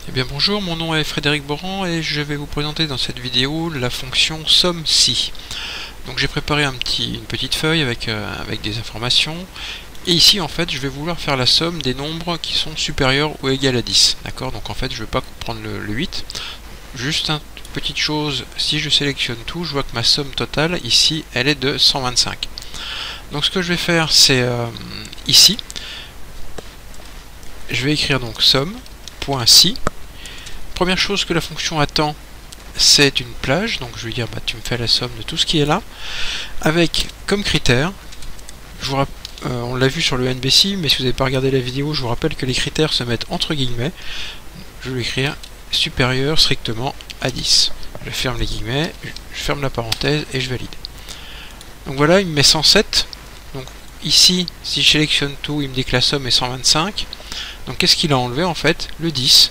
Eh bien bonjour, mon nom est Frédéric Boran et je vais vous présenter dans cette vidéo la fonction SOMME-SI. Donc j'ai préparé une petite feuille avec des informations, et ici en fait je vais vouloir faire la somme des nombres qui sont supérieurs ou égaux à 10. D'accord? Donc en fait je ne vais pas prendre le 8. Juste une petite chose, si je sélectionne tout, je vois que ma somme totale ici elle est de 125. Donc ce que je vais faire c'est ici, je vais écrire donc somme.si. Première chose que la fonction attend, c'est une plage, donc je vais dire tu me fais la somme de tout ce qui est là, avec comme critère, on l'a vu sur le NBSI, mais si vous n'avez pas regardé la vidéo, je vous rappelle que les critères se mettent entre guillemets. Je vais écrire supérieur strictement à 10. Je ferme les guillemets, je ferme la parenthèse et je valide. Donc voilà, il me met 107. Donc ici, si je sélectionne tout, il me dit que la somme est 125. Donc qu'est-ce qu'il a enlevé en fait? Le 10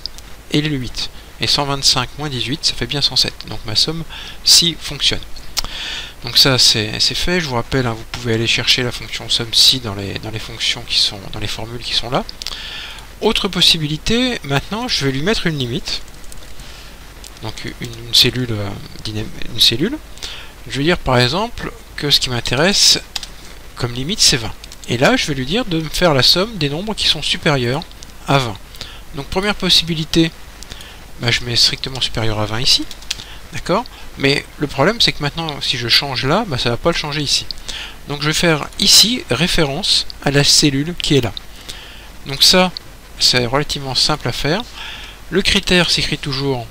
et le 8. Et 125 moins 18, ça fait bien 107. Donc ma somme si fonctionne. Donc ça c'est fait. Je vous rappelle, vous pouvez aller chercher la fonction SOMME-SI dans les fonctions qui sont dans les formules qui sont là. Autre possibilité, maintenant je vais lui mettre une limite. Donc une cellule. Je vais dire par exemple que ce qui m'intéresse comme limite c'est 20. Et là je vais lui dire de me faire la somme des nombres qui sont supérieurs à 20. Donc première possibilité, je mets strictement supérieur à 20 ici, d'accord? Mais le problème c'est que maintenant si je change là, ça va pas le changer ici. Donc je vais faire ici référence à la cellule qui est là. Donc ça, c'est relativement simple à faire. Le critère s'écrit toujours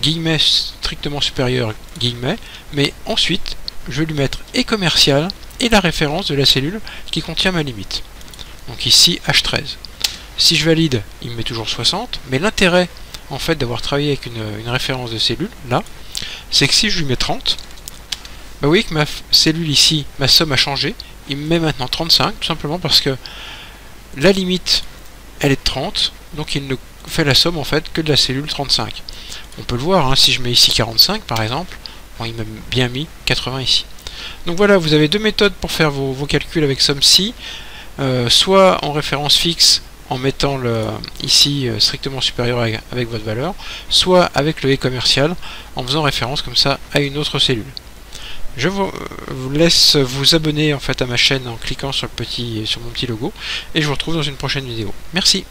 guillemets strictement supérieur guillemets, mais ensuite je vais lui mettre et commercial et la référence de la cellule qui contient ma limite. Donc ici H13. Si je valide, il me met toujours 60, mais l'intérêt en fait d'avoir travaillé avec une référence de cellule là, c'est que si je lui mets 30, vous voyez que ma cellule ici, ma somme a changé, il me met maintenant 35, tout simplement parce que la limite elle est de 30, donc il ne fait la somme en fait que de la cellule 35. On peut le voir, si je mets ici 45 par exemple, il m'a bien mis 80 ici. Donc voilà, vous avez deux méthodes pour faire vos calculs avec SOMME-SI, soit en référence fixe en mettant ici strictement supérieur avec votre valeur, soit avec le et commercial en faisant référence comme ça à une autre cellule. Je vous laisse vous abonner en fait à ma chaîne en cliquant sur mon petit logo, et je vous retrouve dans une prochaine vidéo. Merci.